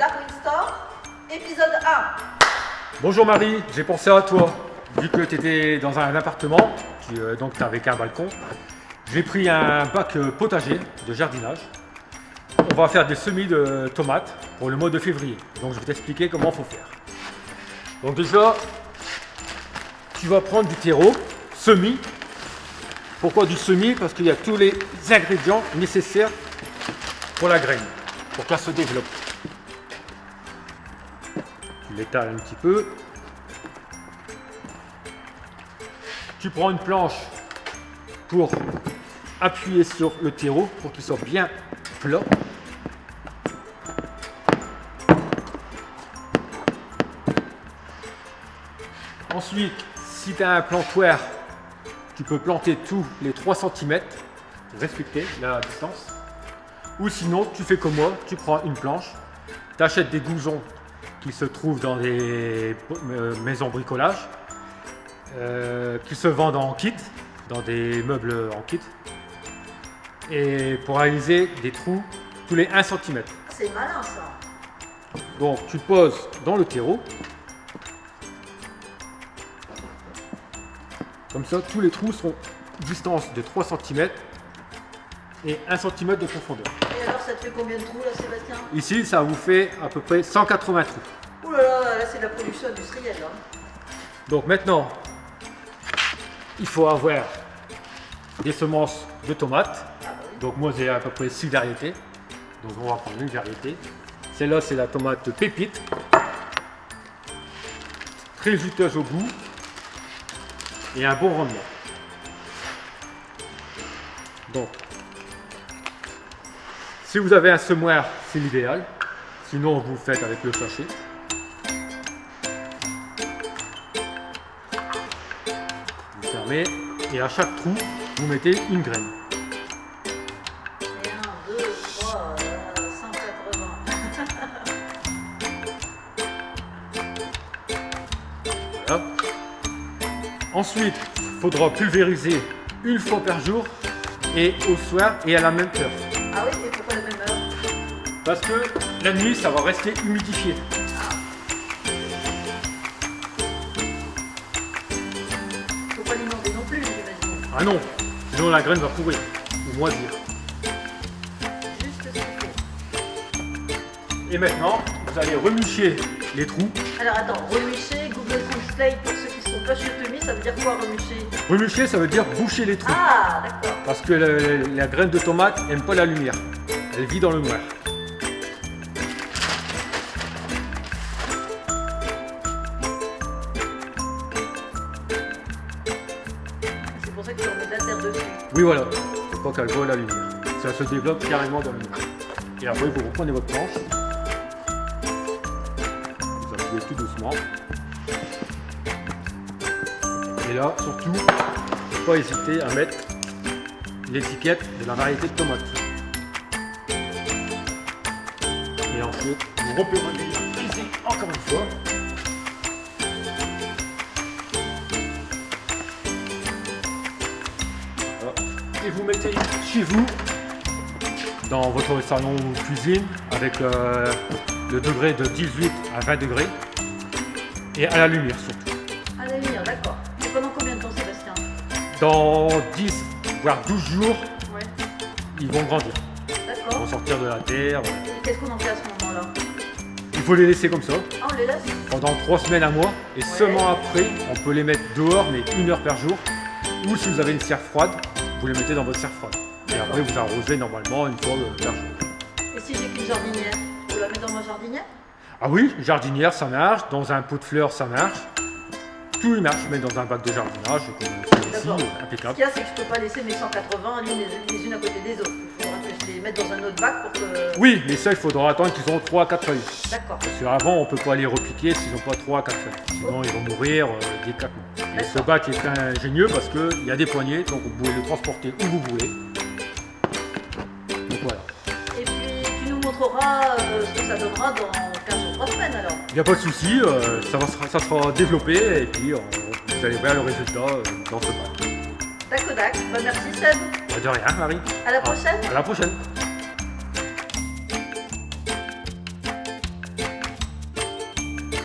Darwin Store, épisode 1. Bonjour Marie, j'ai pensé à toi. Vu que tu étais dans un appartement, donc tu n'avais qu'un balcon, j'ai pris un bac potager de jardinage. On va faire des semis de tomates pour le mois de février. Donc je vais t'expliquer comment il faut faire. Donc déjà, tu vas prendre du terreau, semis. Pourquoi du semis? Parce qu'il y a tous les ingrédients nécessaires pour la graine, pour qu'elle se développe. Tu l'étales un petit peu. Tu prends une planche pour appuyer sur le terreau pour qu'il soit bien plat. Ensuite, si tu as un plantoir, tu peux planter tous les 3 cm, respecter la distance. Ou sinon, tu fais comme moi, tu prends une planche, tu achètes des goujons qui se trouvent dans des maisons bricolage, qui se vendent en kit, dans des meubles en kit, et pour réaliser des trous tous les 1 cm. C'est malin ça. Donc tu poses dans le terreau, comme ça tous les trous seront distance de 3 cm et 1 cm de profondeur. Et alors ça te fait combien de trous là, Sébastien? Ici ça vous fait à peu près 180 trous. Ouh là là, là c'est de la production industrielle là. Donc maintenant, il faut avoir des semences de tomates. Donc moi j'ai à peu près 6 variétés. Donc on va prendre une variété. Celle-là c'est la tomate pépite. Très juteuse au goût. Et un bon rendement. Donc, si vous avez un semoir, c'est l'idéal. Sinon vous le faites avec le sachet. Vous fermez et à chaque trou, vous mettez une graine. Et 1, 2, 3, 180. Voilà. Ensuite, il faudra pulvériser une fois par jour et au soir et à la même heure. Ah oui, et pourquoi la même heure? Parce que la nuit, ça va rester humidifié. Faut pas l'inonder non plus, j'imagine. Ah non, sinon la graine va pourrir ou moisir. Juste ce qu'il faut. Et maintenant, vous allez remucher les trous. Alors attends, remucher, Google Translate pour ceux qui sont pas chetemés, ça veut dire quoi remucher? Remucher, ça veut dire boucher les trous. Ah d'accord. Parce que la graine de tomate n'aime pas la lumière. Elle vit dans le noir. C'est pour ça que tu remets de la terre dessus. Oui, voilà. Il faut pas qu'elle voie la lumière. Ça se développe carrément dans le noir. Et après, vous reprenez votre planche. Vous appuyez tout doucement. Et là, surtout, il ne faut pas hésiter à mettre l'étiquette de la variété de tomate. Et ensuite, vous reprenez ici encore une fois. Voilà. Et vous mettez chez vous, dans votre salon ou cuisine, avec le degré de 18 à 20 degrés. Et à la lumière surtout. À la lumière, d'accord. Et pendant combien de temps, Sébastien? Dans 10 voire 12 jours, Ouais. ils vont grandir. Ils D'accord. vont sortir de la terre. Et qu'est-ce qu'on en fait à ce moment-là? Il faut les laisser comme ça Ah, on les laisse? pendant 3 semaines, 1 mois. Et seulement après, on peut les mettre dehors, mais 1 heure par jour. Ou si vous avez une serre froide, vous les mettez dans votre serre froide. Et après, vous arrosez normalement une fois par jour. Et si j'ai qu'une jardinière, je peux la mettre dans ma jardinière? Ah oui, jardinière, ça marche. Dans un pot de fleurs, ça marche. Tout il marche, mais dans un bac de jardinage, comme celui-ci, D'accord. Ce impeccable. qu'il y a, c'est que je peux pas laisser mes 180 les unes à côté des autres. Il faudra que je les mette dans un autre bac pour que... Oui, mais ça, il faudra attendre qu'ils ont 3 à 4 feuilles. D'accord. Parce qu'avant, on ne peut pas les repiquer s'ils n'ont pas 3 à 4 feuilles. Sinon, ils vont mourir dès 4 mois. Et ce bac est ingénieux parce qu'il y a des poignées, donc vous pouvez le transporter où vous voulez. Donc voilà. Et puis, tu nous montreras ce que ça donnera dans 15 ou 3 semaines alors. Il n'y a pas de souci, ça sera développé et puis vous allez voir le résultat dans ce bac. Tac au tac. Bah, merci Seb. De rien, Marie. À la prochaine. À la prochaine.